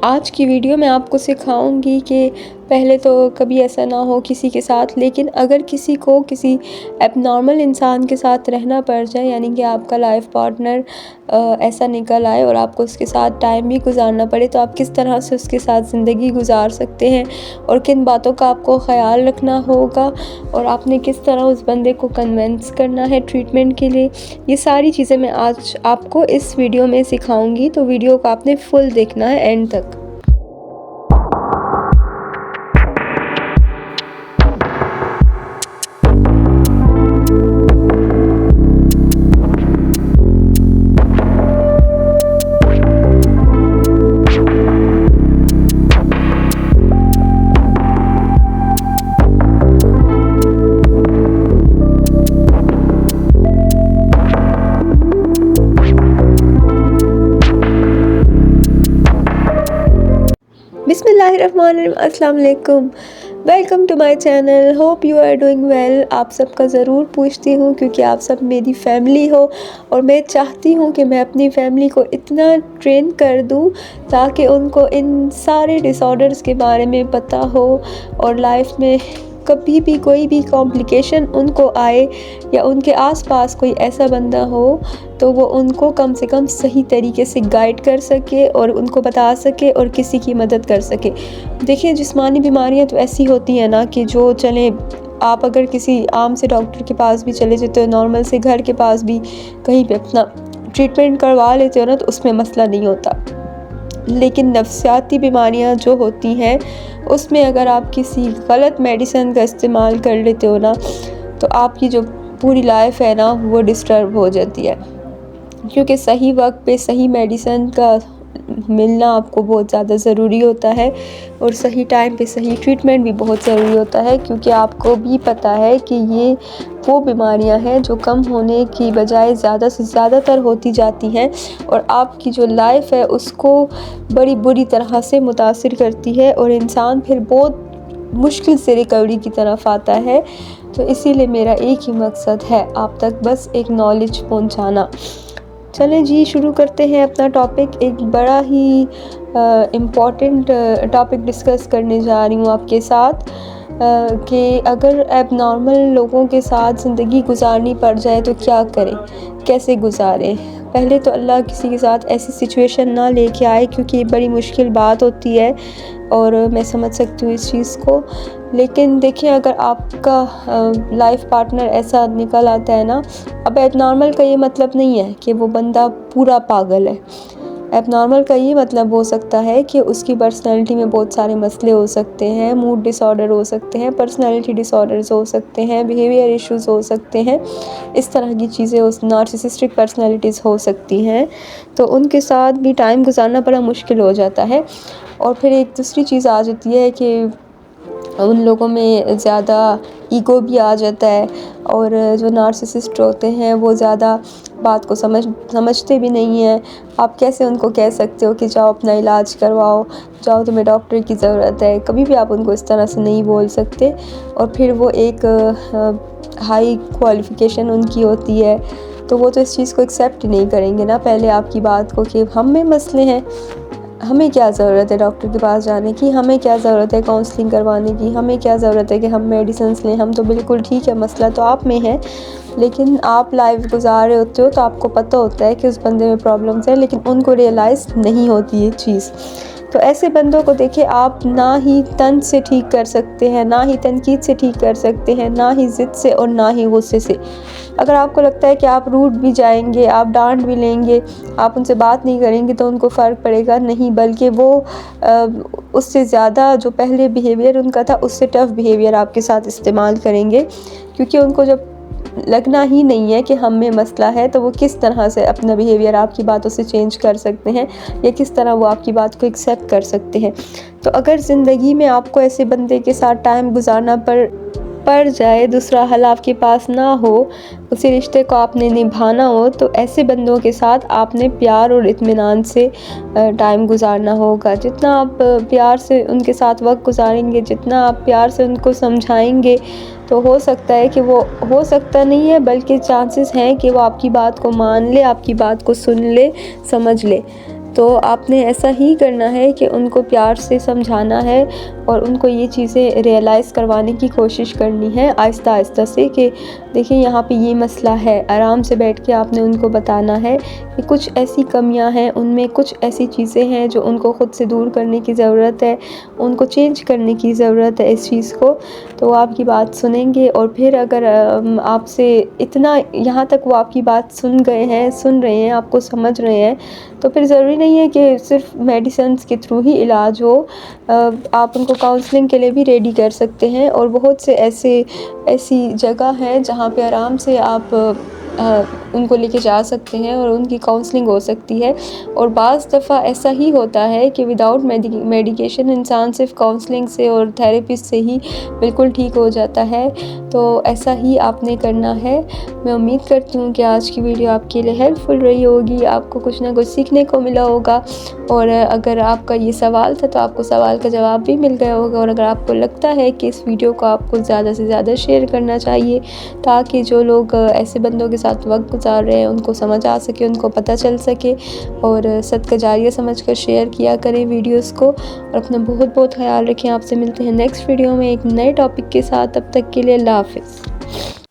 आज की वीडियो में आपको सिखाऊंगी कि पहले तो कभी ऐसा ना हो किसी के साथ, लेकिन अगर किसी को किसी एबनॉर्मल इंसान के साथ रहना पड़ जाए, यानी कि आपका लाइफ पार्टनर ऐसा निकल आए और आपको उसके साथ टाइम भी गुजारना पड़े, तो आप किस तरह से उसके साथ ज़िंदगी गुजार सकते हैं और किन बातों का आपको ख़याल रखना होगा और आपने किस तरह उस बंदे को कन्विंस करना है ट्रीटमेंट के लिए। ये सारी चीज़ें मैं आज आपको इस वीडियो में सिखाऊंगी, तो वीडियो को आपने फुल देखना है एंड तक। बिस्मिल्लाहिर्रहमानिर्रहीम, अस्सलाम वालेकुम, welcome to my channel. Hope you are doing well. आप सबका ज़रूर पूछती हूँ क्योंकि आप सब मेरी फैमिली हो और मैं चाहती हूँ कि मैं अपनी फैमिली को इतना ट्रेन कर दूँ ताकि उनको इन सारे डिसऑर्डर्स के बारे में पता हो और लाइफ में कभी भी कोई भी कॉम्प्लिकेशन उनको आए या उनके आसपास कोई ऐसा बंदा हो तो वो उनको कम से कम सही तरीके से गाइड कर सके और उनको बता सके और किसी की मदद कर सके। देखिए, जिस्मानी बीमारियां तो ऐसी होती हैं ना कि जो चलें, आप अगर किसी आम से डॉक्टर के पास भी चले जाते हो, नॉर्मल से घर के पास भी कहीं पे अपना ट्रीटमेंट करवा लेते हो ना, तो उसमें मसला नहीं होता। लेकिन नफ्सियाती बीमारियां जो होती हैं उसमें अगर आप किसी गलत मेडिसिन का इस्तेमाल कर लेते हो ना, तो आपकी जो पूरी लाइफ है ना वो डिस्टर्ब हो जाती है, क्योंकि सही वक्त पे सही मेडिसिन का मिलना आपको बहुत ज़्यादा ज़रूरी होता है और सही टाइम पे सही ट्रीटमेंट भी बहुत ज़रूरी होता है, क्योंकि आपको भी पता है कि ये वो बीमारियां हैं जो कम होने की बजाय ज़्यादा से ज़्यादातर होती जाती हैं और आपकी जो लाइफ है उसको बड़ी बुरी तरह से मुतासिर करती है और इंसान फिर बहुत मुश्किल से रिकवरी की तरफ आता है। तो इसीलिए मेरा एक ही मकसद है आप तक बस एक नॉलेज पहुंचाना। चलें जी, शुरू करते हैं अपना टॉपिक। एक बड़ा ही इम्पॉर्टेंट टॉपिक डिस्कस करने जा रही हूँ आपके साथ कि अगर एबनॉर्मल लोगों के साथ ज़िंदगी गुजारनी पड़ जाए तो क्या करें, कैसे गुजारें। पहले तो अल्लाह किसी के साथ ऐसी सिचुएशन ना लेके आए, क्योंकि ये बड़ी मुश्किल बात होती है और मैं समझ सकती हूँ इस चीज़ को। लेकिन देखिए, अगर आपका लाइफ पार्टनर ऐसा निकल आता है ना, अब एबनॉर्मल का ये मतलब नहीं है कि वो बंदा पूरा पागल है। एबनॉर्मल का ये मतलब हो सकता है कि उसकी पर्सनैलिटी में बहुत सारे मसले हो सकते हैं, मूड डिसऑर्डर हो सकते हैं, पर्सनैलिटी डिसऑर्डर्स हो सकते हैं, बिहेवियर इश्यूज़ हो सकते हैं, इस तरह की चीज़ें उस नार्सिसिस्टिक पर्सनैलिटीज़ हो सकती हैं। तो उनके साथ भी टाइम गुजारना बड़ा मुश्किल हो जाता है। और फिर एक दूसरी चीज़ आ जाती है कि उन लोगों में ज़्यादा ईगो भी आ जाता है और जो नार्सिसिस्ट होते हैं वो ज़्यादा बात को समझते भी नहीं हैं। आप कैसे उनको कह सकते हो कि जाओ अपना इलाज करवाओ, जाओ तुम्हें डॉक्टर की ज़रूरत है, कभी भी आप उनको इस तरह से नहीं बोल सकते। और फिर वो एक हाई क्वालिफ़िकेशन उनकी होती है, तो वो तो इस चीज़ को एक्सेप्ट ही नहीं करेंगे ना पहले आपकी बात को कि हम में मसले हैं, हमें क्या ज़रूरत है डॉक्टर के पास जाने की, हमें क्या ज़रूरत है काउंसलिंग करवाने की, हमें क्या ज़रूरत है कि हम मेडिसिन लें, हम तो बिल्कुल ठीक है, मसला तो आप में है। लेकिन आप लाइफ गुजार रहे होते हो तो आपको पता होता है कि उस बंदे में प्रॉब्लम्स हैं, लेकिन उनको रियलाइज़ नहीं होती ये चीज़। तो ऐसे बंदों को देखिए, आप ना ही तन से ठीक कर सकते हैं, ना ही तनकीद से ठीक कर सकते हैं, ना ही ज़िद से और ना ही गुस्से से। अगर आपको लगता है कि आप रूठ भी जाएंगे, आप डांट भी लेंगे, आप उनसे बात नहीं करेंगे तो उनको फ़र्क पड़ेगा, नहीं, बल्कि वो उससे ज़्यादा जो पहले बिहेवियर उनका था उससे टफ़ बिहेवियर आपके साथ इस्तेमाल करेंगे, क्योंकि उनको जब लगना ही नहीं है कि हम में मसला है तो वो किस तरह से अपना बिहेवियर आपकी बातों से चेंज कर सकते हैं या किस तरह वो आपकी बात को एक्सेप्ट कर सकते हैं। तो अगर ज़िंदगी में आपको ऐसे बंदे के साथ टाइम गुजारना पड़ जाए, दूसरा हल आपके पास ना हो, उसी रिश्ते को आपने निभाना हो, तो ऐसे बंदों के साथ आपने प्यार और इत्मीनान से टाइम गुजारना होगा। जितना आप प्यार से उनके साथ वक्त गुजारेंगे, जितना आप प्यार से उनको समझाएंगे, तो हो सकता है कि वो, हो सकता नहीं है बल्कि चांसेस हैं कि वो आपकी बात को मान ले, आपकी बात को सुन ले, समझ ले। तो आपने ऐसा ही करना है कि उनको प्यार से समझाना है और उनको ये चीज़ें रियलाइज़ करवाने की कोशिश करनी है आहिस्ता आहिस्ता से कि देखिए यहाँ पे ये मसला है। आराम से बैठ के आपने उनको बताना है कि कुछ ऐसी कमियां हैं, उनमें कुछ ऐसी चीज़ें हैं जो उनको ख़ुद से दूर करने की ज़रूरत है, उनको चेंज करने की ज़रूरत है इस चीज़ को। तो वो आपकी बात सुनेंगे और फिर अगर आपसे इतना यहाँ तक वो आपकी बात सुन गए हैं, सुन रहे हैं, आपको समझ रहे हैं, तो फिर ज़रूरी नहीं है कि सिर्फ मेडिसिन्स के थ्रू ही इलाज हो। आप उनको काउंसलिंग के लिए भी रेडी कर सकते हैं और बहुत से ऐसी जगह है जहाँ पे आराम से आप उनको लेके जा सकते हैं और उनकी काउंसलिंग हो सकती है। और बाज़ दफ़ा ऐसा ही होता है कि विदाउट मेडिकेशन इंसान सिर्फ काउंसलिंग से और थेरेपिस्ट से ही बिल्कुल ठीक हो जाता है। तो ऐसा ही आपने करना है। मैं उम्मीद करती हूँ कि आज की वीडियो आपके लिए हेल्पफुल रही होगी, आपको कुछ ना कुछ सीखने को मिला होगा। और अगर आपका ये सवाल था तो आपको सवाल का जवाब भी मिल गया होगा। और अगर आपको लगता है कि इस वीडियो को आपको ज़्यादा से ज़्यादा शेयर करना चाहिए ताकि जो लोग ऐसे बंदों के साथ वक्त गुजार रहे हैं उनको समझ आ सके, उनको पता चल सके, और सदका जारिया समझकर शेयर किया करें वीडियोस को। और अपना बहुत बहुत ख्याल रखें। आपसे मिलते हैं नेक्स्ट वीडियो में एक नए टॉपिक के साथ। तब तक के लिए अल्लाह हाफ़िज़।